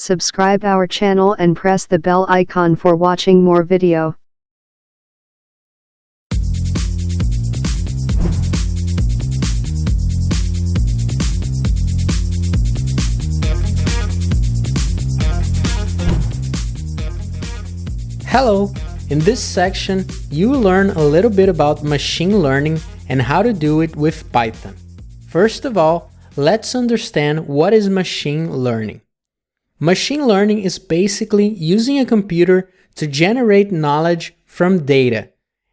Subscribe our channel and press the bell icon for watching more video. Hello! In this section, you will learn a little bit about machine learning and how to do it with Python. First of all, let's understand what is machine learning. Machine learning is basically using a computer to generate knowledge from data.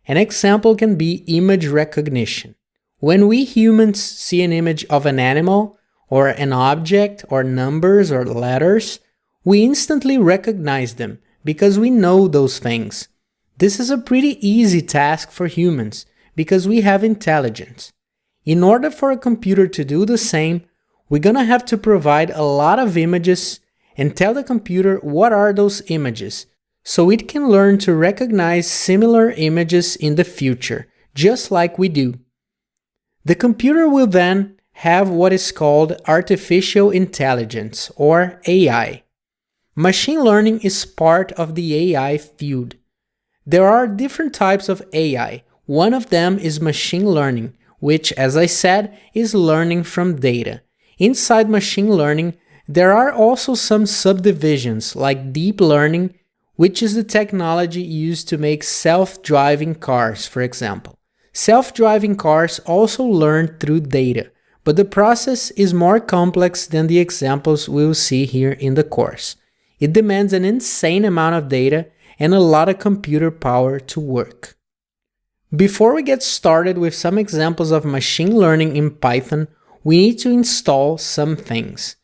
An example can be image recognition. When we humans see an image of an animal, or an object, or numbers or letters, we instantly recognize them because we know those things. This is a pretty easy task for humans because we have intelligence. In order for a computer to do the same, we're gonna have to provide a lot of images and tell the computer what are those images, so it can learn to recognize similar images in the future, just like we do. The computer will then have what is called artificial intelligence, or AI. Machine learning is part of the AI field. There are different types of AI. One of them is machine learning, which, as I said, is learning from data. Inside machine learning, there are also some subdivisions like deep learning, which is the technology used to make self-driving cars, for example. Self-driving cars also learn through data, but the process is more complex than the examples we'll see here in the course. It demands an insane amount of data and a lot of computer power to work. Before we get started with some examples of machine learning in Python, we need to install some things.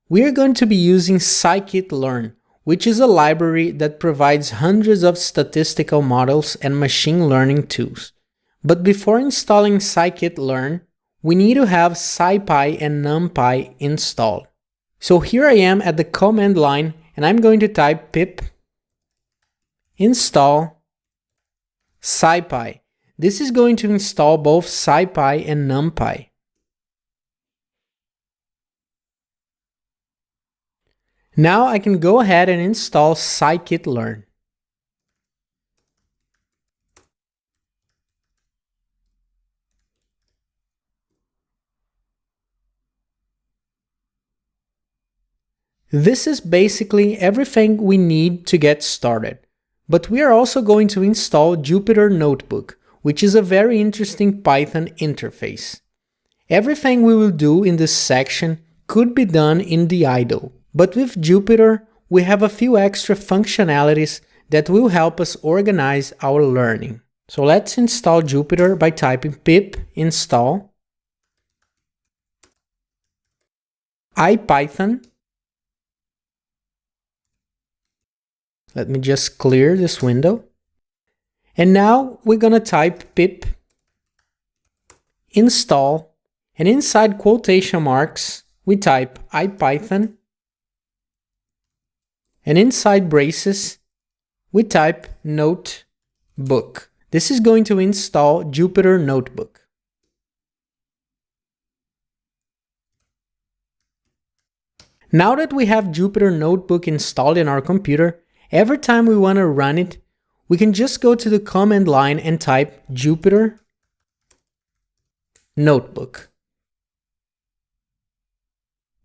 We are going to be using scikit-learn, which is a library that provides hundreds of statistical models and machine learning tools. But before installing scikit-learn, we need to have scipy and numpy installed. So here I am at the command line, and I'm going to type pip install scipy. This is going to install both scipy and numpy. Now I can go ahead and install scikit-learn. This is basically everything we need to get started. But we are also going to install Jupyter Notebook, which is a very interesting Python interface. Everything we will do in this section could be done in the idle, but with Jupyter, we have a few extra functionalities that will help us organize our learning. So let's install Jupyter by typing pip install ipython. Let me just clear this window. And now we're gonna type pip install, and inside quotation marks, we type ipython, and inside braces, we type notebook. This is going to install Jupyter Notebook. Now that we have Jupyter Notebook installed in our computer, every time we want to run it, we can just go to the command line and type Jupyter Notebook.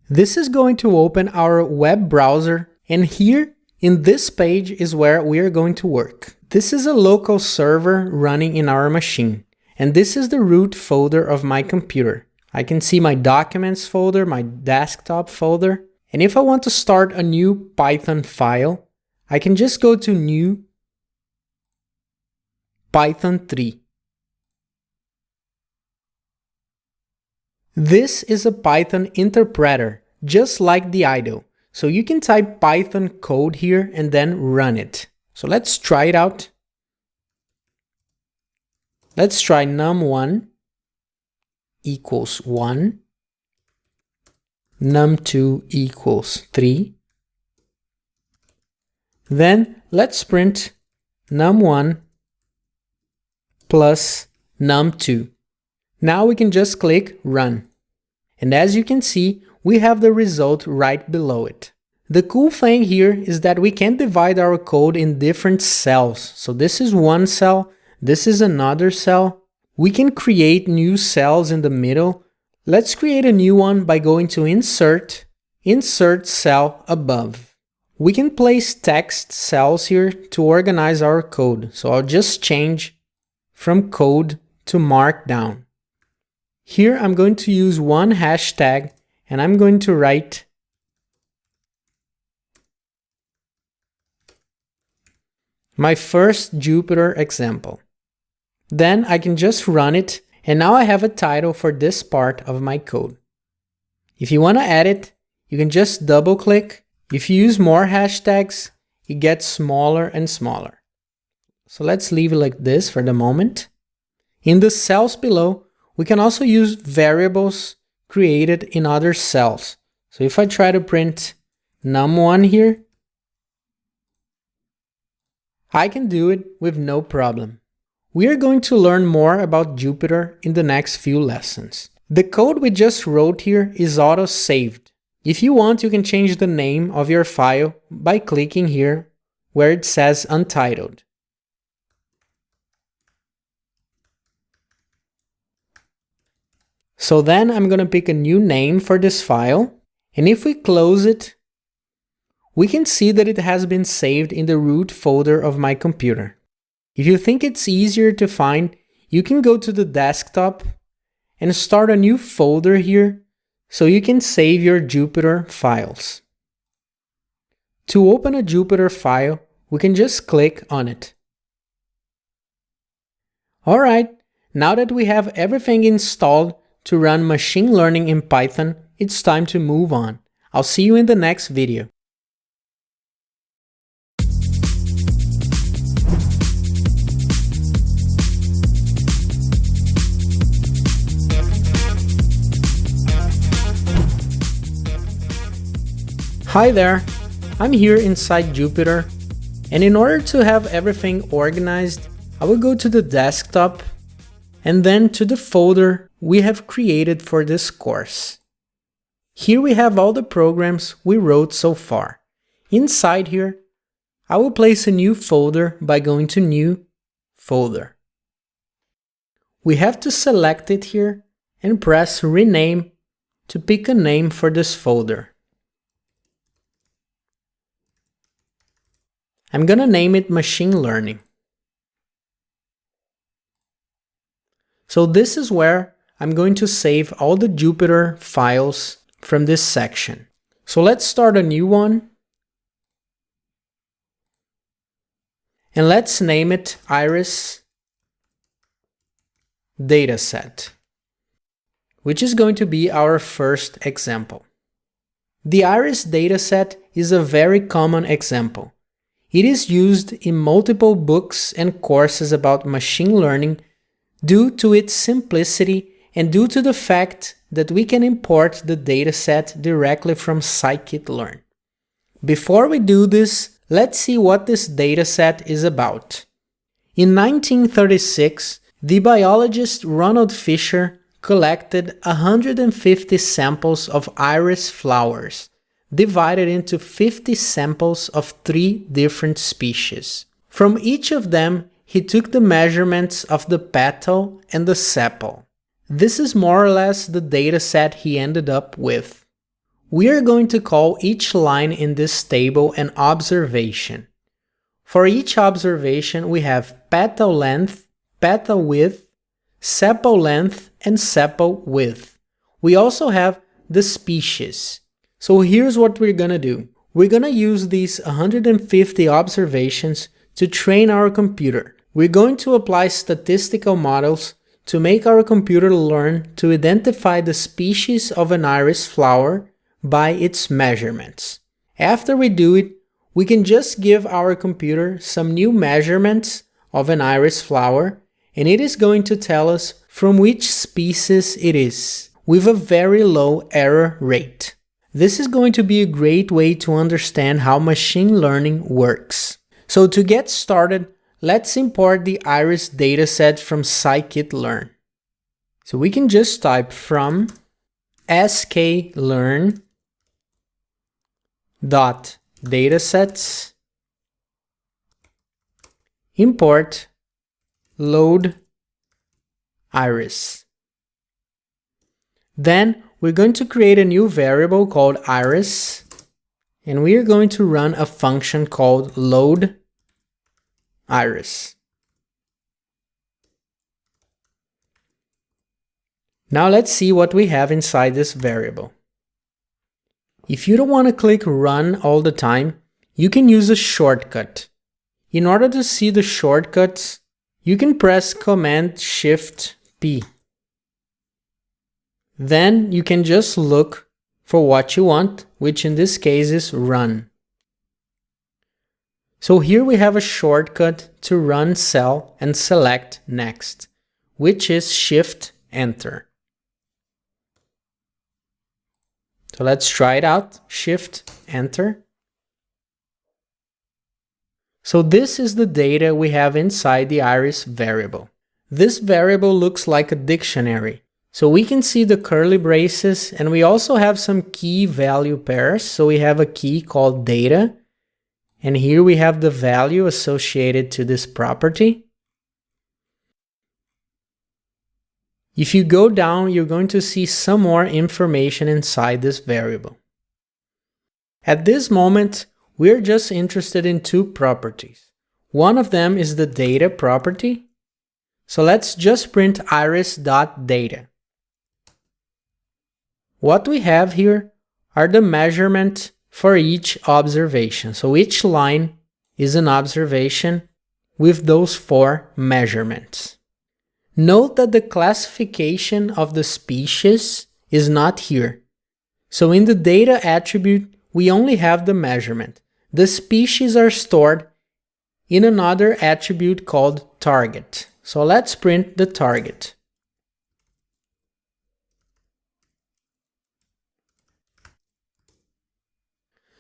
This is going to open our web browser, and here in this page is where we are going to work. This is a local server running in our machine, and this is the root folder of my computer. I can see my documents folder, my desktop folder, and if I want to start a new Python file, I can just go to New Python 3. This is a Python interpreter, just like the idle. So you can type Python code here and then run it. So let's try it out. Let's try num1 equals 1, num2 equals 3. Then let's print num1 plus num2. Now we can just click Run. And as you can see, we have the result right below it. The cool thing here is that we can divide our code in different cells. So this is one cell, this is another cell. We can create new cells in the middle. Let's create a new one by going to Insert, Insert Cell Above. We can place text cells here to organize our code. So I'll just change from code to markdown. Here I'm going to use one hashtag and I'm going to write my first Jupyter example. Then I can just run it, and now I have a title for this part of my code. If you want to edit, you can just double click. If you use more hashtags, it gets smaller and smaller. So let's leave it like this for the moment. In the cells below, we can also use variables created in other cells. So if I try to print num1 here, I can do it with no problem. We are going to learn more about Jupyter in the next few lessons. The code we just wrote here is auto-saved. If you want, you can change the name of your file by clicking here where it says Untitled. So then I'm going to pick a new name for this file, and if we close it, we can see that it has been saved in the root folder of my computer. If you think it's easier to find, you can go to the desktop and start a new folder here so you can save your Jupyter files. To open a Jupyter file, we can just click on it. Alright, now that we have everything installed to run machine learning in Python, it's time to move on. I'll see you in the next video. Hi there, I'm here inside Jupyter, and in order to have everything organized, I will go to the desktop and then to the folder we have created for this course. Here we have all the programs we wrote so far. Inside here, I will place a new folder by going to New Folder. We have to select it here and press Rename to pick a name for this folder. I'm gonna name it Machine Learning. So this is where I'm going to save all the Jupyter files from this section. So let's start a new one. And let's name it Iris Dataset, which is going to be our first example. The Iris dataset is a very common example. It is used in multiple books and courses about machine learning due to its simplicity and due to the fact that we can import the dataset directly from scikit-learn. Before we do this, let's see what this dataset is about. In 1936, the biologist Ronald Fisher collected 150 samples of iris flowers, divided into 50 samples of 3 different species. From each of them, he took the measurements of the petal and the sepal. This is more or less the dataset he ended up with. We are going to call each line in this table an observation. For each observation, we have petal length, petal width, sepal length, and sepal width. We also have the species. So here's what we're gonna do. We're gonna use these 150 observations to train our computer. We're going to apply statistical models to make our computer learn to identify the species of an iris flower by its measurements. After we do it, we can just give our computer some new measurements of an iris flower, and it is going to tell us from which species it is, with a very low error rate. This is going to be a great way to understand how machine learning works. So to get started, let's import the iris dataset from scikit-learn. So we can just type from sklearn dot datasets, import load iris. Then we're going to create a new variable called iris, and we are going to run a function called load iris. Now let's see what we have inside this variable. If you don't want to click run all the time, you can use a shortcut. In order to see the shortcuts, you can press Command-Shift-P. Then you can just look for what you want, which in this case is run. So here we have a shortcut to run cell and select next, which is Shift-Enter. So let's try it out. Shift-Enter. So this is the data we have inside the iris variable. This variable looks like a dictionary. So we can see the curly braces, and we also have some key value pairs. So we have a key called data, and here we have the value associated to this property. If you go down, you're going to see some more information inside this variable. At this moment, we're just interested in two properties. One of them is the data property. So let's just print iris.data. What we have here are the measurement for each observation. So each line is an observation with those 4 measurements. Note that the classification of the species is not here. So in the data attribute, we only have the measurement. The species are stored in another attribute called target. So let's print the target.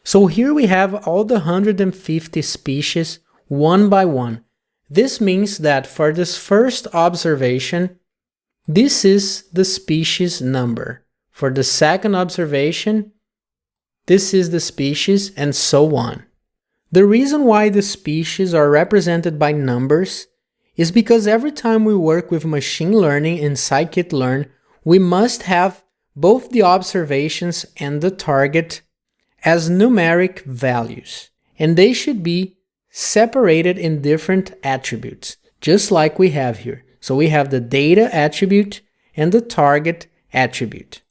So here we have all the 150 species one by one. This means that for this first observation, this is the species number. For the second observation, this is the species, and so on. The reason why the species are represented by numbers is because every time we work with machine learning in scikit-learn, we must have both the observations and the target as numeric values, and they should be separated in different attributes, just like we have here. So we have the data attribute and the target attribute.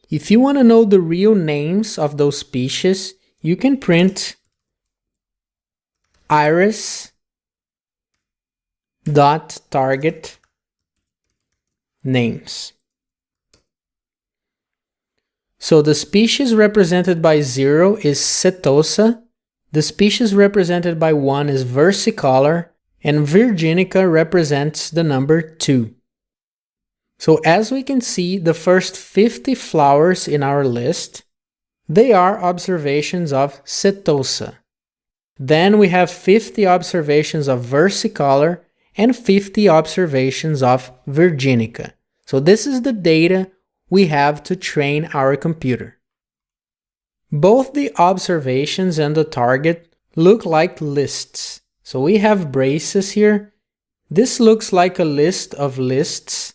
If you want to know the real names of those species, you can print iris.target names. So the species represented by 0 is setosa, the species represented by 1 is versicolor, and virginica represents the number 2. So as we can see, the first 50 flowers in our list, they are observations of setosa. Then we have 50 observations of versicolor and 50 observations of virginica. So this is the data we have to train our computer. Both the observations and the target look like lists. So we have braces here. This looks like a list of lists.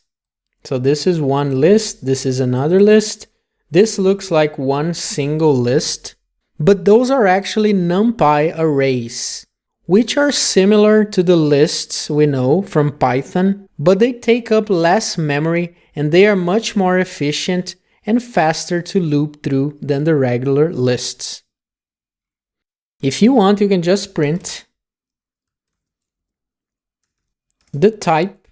So this is one list, this is another list. This looks like one single list. But those are actually NumPy arrays, which are similar to the lists we know from Python, but they take up less memory and they are much more efficient and faster to loop through than the regular lists. If you want, you can just print the type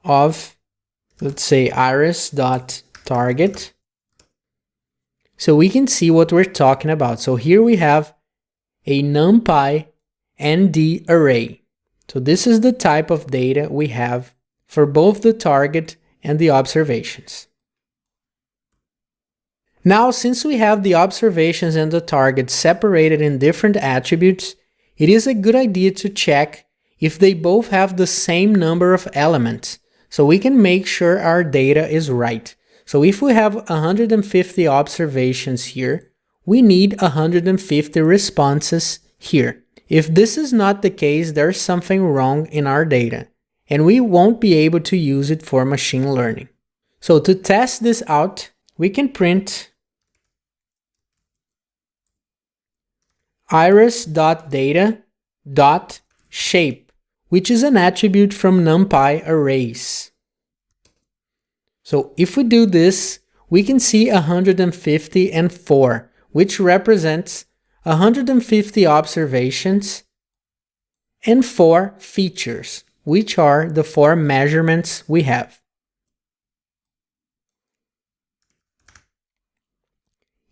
of, let's say, iris.target. So we can see what we're talking about. So here we have a NumPy ND array. So this is the type of data we have for both the target and the observations. Now, since we have the observations and the target separated in different attributes, it is a good idea to check if they both have the same number of elements, so we can make sure our data is right. So if we have 150 observations here, we need 150 responses here. If this is not the case, there's something wrong in our data, and we won't be able to use it for machine learning. So to test this out, we can print iris.data.shape, which is an attribute from NumPy arrays. So if we do this, we can see 150 and 4, which represents 150 observations and 4 features, which are the 4 measurements we have.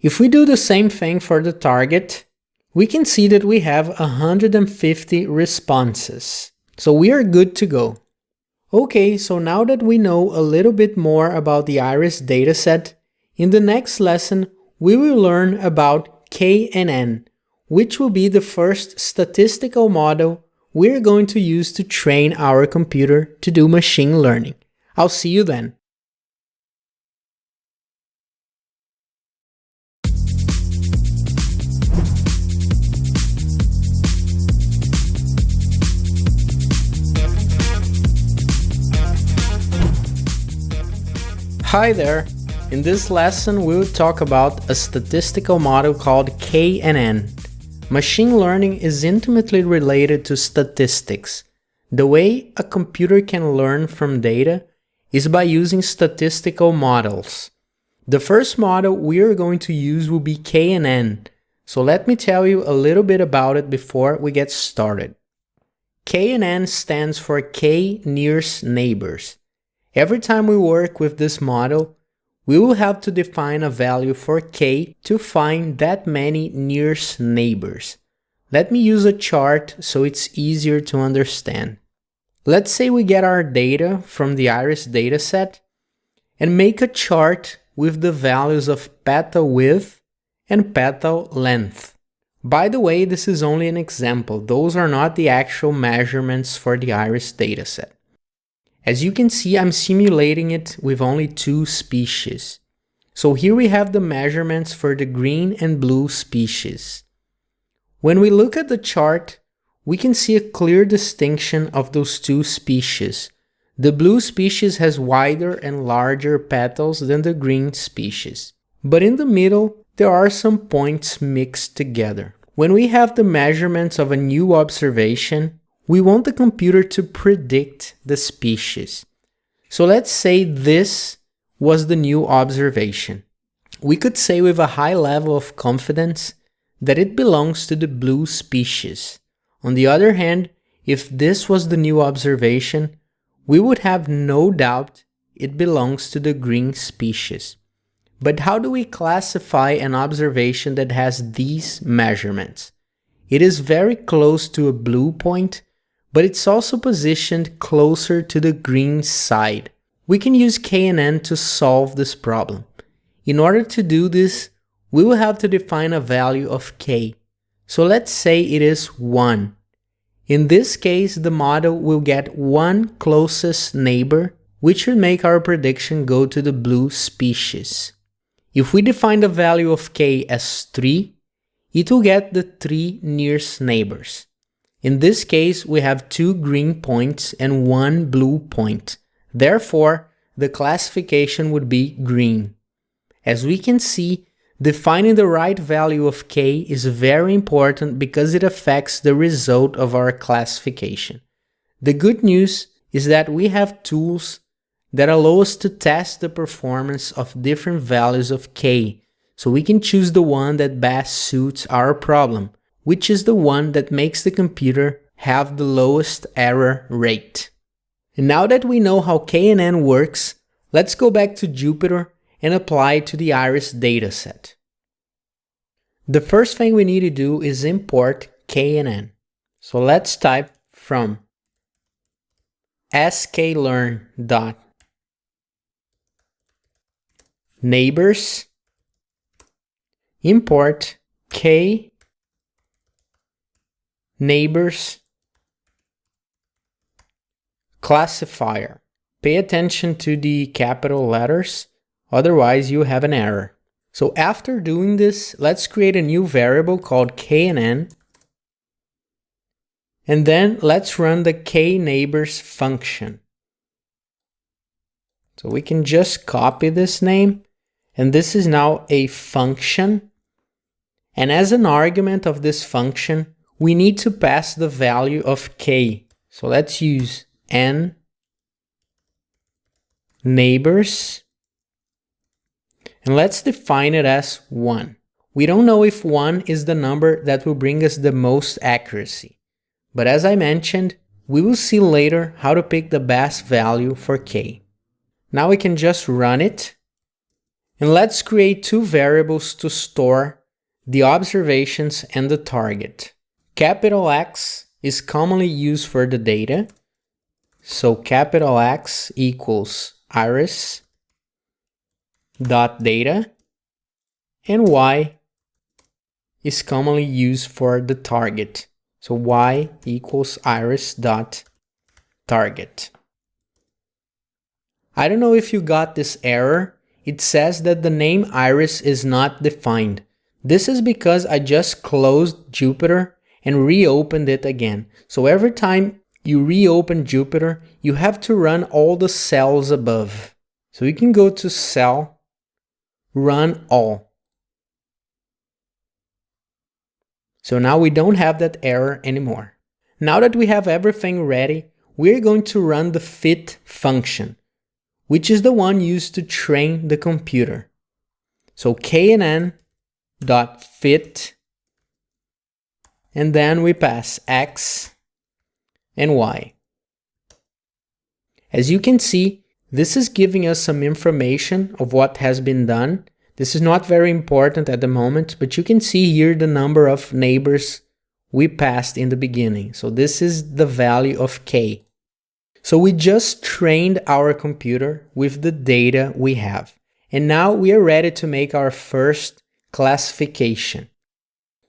If we do the same thing for the target, we can see that we have 150 responses. So we are good to go. Okay, so now that we know a little bit more about the iris dataset, in the next lesson we will learn about KNN, which will be the first statistical model we're going to use to train our computer to do machine learning. I'll see you then. Hi there! In this lesson we'll talk about a statistical model called KNN. Machine learning is intimately related to statistics. The way a computer can learn from data is by using statistical models. The first model we are going to use will be KNN, so let me tell you a little bit about it before we get started. KNN stands for K nearest neighbors. Every time we work with this model, we will have to define a value for k to find that many nearest neighbors. Let me use a chart so it's easier to understand. Let's say we get our data from the iris dataset and make a chart with the values of petal width and petal length. By the way, this is only an example. Those are not the actual measurements for the iris dataset. As you can see, I'm simulating it with only 2 species. So here we have the measurements for the green and blue species. When we look at the chart, we can see a clear distinction of those 2 species. The blue species has wider and larger petals than the green species. But in the middle, there are some points mixed together. When we have the measurements of a new observation, we want the computer to predict the species. So let's say this was the new observation. We could say with a high level of confidence that it belongs to the blue species. On the other hand, if this was the new observation, we would have no doubt it belongs to the green species. But how do we classify an observation that has these measurements? It is very close to a blue point, but it's also positioned closer to the green side. We can use KNN to solve this problem. In order to do this, we will have to define a value of k. So let's say it is 1. In this case, the model will get 1 closest neighbor, which will make our prediction go to the blue species. If we define the value of k as 3, it will get the 3 nearest neighbors. In this case, we have 2 green points and 1 blue point. Therefore, the classification would be green. As we can see, defining the right value of k is very important because it affects the result of our classification. The good news is that we have tools that allow us to test the performance of different values of k, so we can choose the one that best suits our problem, which is the one that makes the computer have the lowest error rate. And now that we know how KNN works, let's go back to Jupyter and apply it to the iris dataset. The first thing we need to do is import KNN. So let's type from sklearn.neighbors import k neighbors classifier. Pay attention to the capital letters, otherwise you have an error. So after doing this, let's create a new variable called knn. And then let's run the kneighbors function. So we can just copy this name. And this is now a function. And as an argument of this function, we need to pass the value of k. So let's use n neighbors. And let's define it as 1. We don't know if 1 is the number that will bring us the most accuracy. But as I mentioned, we will see later how to pick the best value for k. Now we can just run it. And let's create two variables to store the observations and the target. Capital X is commonly used for the data. So capital X equals iris dot data, and Y is commonly used for the target. So Y equals iris dot target. I don't know if you got this error. It says that the name iris is not defined. This is because I just closed Jupyter and reopened it again. So every time you reopen Jupyter, you have to run all the cells above. So you can go to cell, run all. So now we don't have that error anymore. Now that we have everything ready, we're going to run the fit function, which is the one used to train the computer. So knn.fit, and then we pass x and y. As you can see, this is giving us some information of what has been done. This is not very important at the moment, but you can see here the number of neighbors we passed in the beginning. So this is the value of k. So we just trained our computer with the data we have. And now we are ready to make our first classification.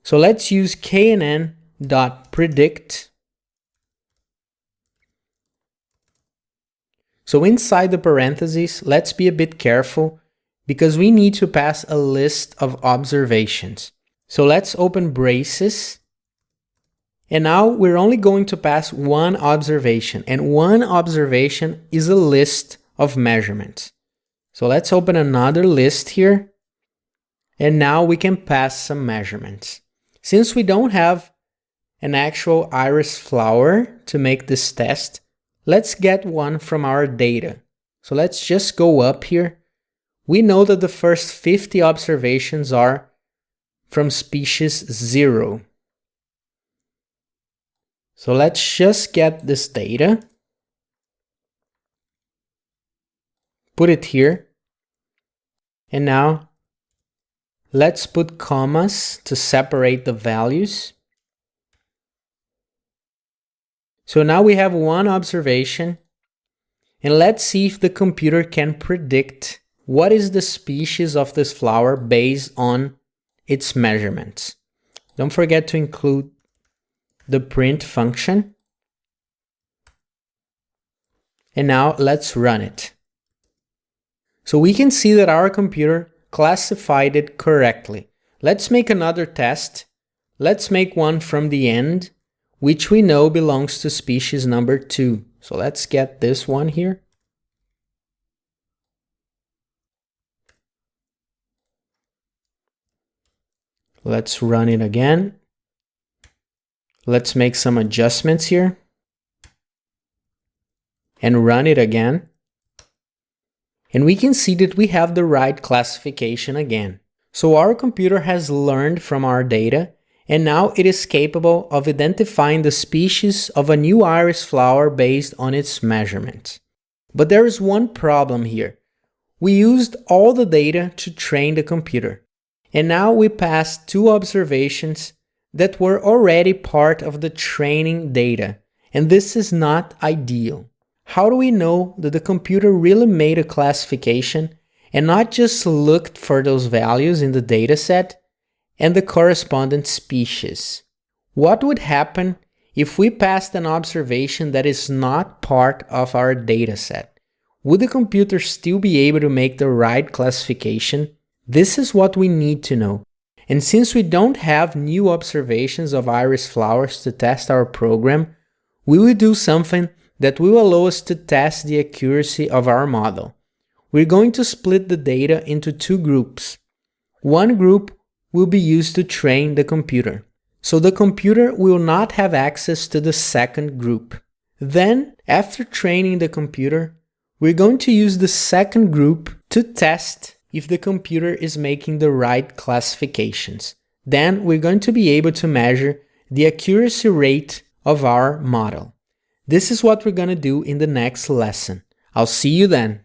So let's use knn.predict. So inside the parentheses, let's be a bit careful because we need to pass a list of observations. So let's open braces. And now we're only going to pass one observation, and one observation is a list of measurements. So let's open another list here. And now we can pass some measurements. Since we don't have an actual iris flower to make this test, let's get one from our data. So let's just go up here. We know that the first 50 observations are from species 0. So let's just get this data, put it here, and now let's put commas to separate the values. So now we have one observation, and let's see if the computer can predict what is the species of this flower based on its measurements. Don't forget to include the print function. And now let's run it. So we can see that our computer classified it correctly. Let's make another test. Let's make one from the end, which we know belongs to species number 2. So let's get this one here. Let's run it again. Let's make some adjustments here. And run it again. And we can see that we have the right classification again. So our computer has learned from our data, and now it is capable of identifying the species of a new iris flower based on its measurements. But there is one problem here. We used all the data to train the computer, and now we passed 2 observations that were already part of the training data, and this is not ideal. How do we know that the computer really made a classification and not just looked for those values in the dataset and the correspondent species? What would happen if we passed an observation that is not part of our dataset? Would the computer still be able to make the right classification This is what we need to know. And since we don't have new observations of iris flowers to test our program, we will do something that will allow us to test the accuracy of our model. We're going to split the data into two groups. One group will be used to train the computer, so the computer will not have access to the second group. Then, after training the computer, we're going to use the second group to test if the computer is making the right classifications. Then we're going to be able to measure the accuracy rate of our model. This is what we're going to do in the next lesson. I'll see you then.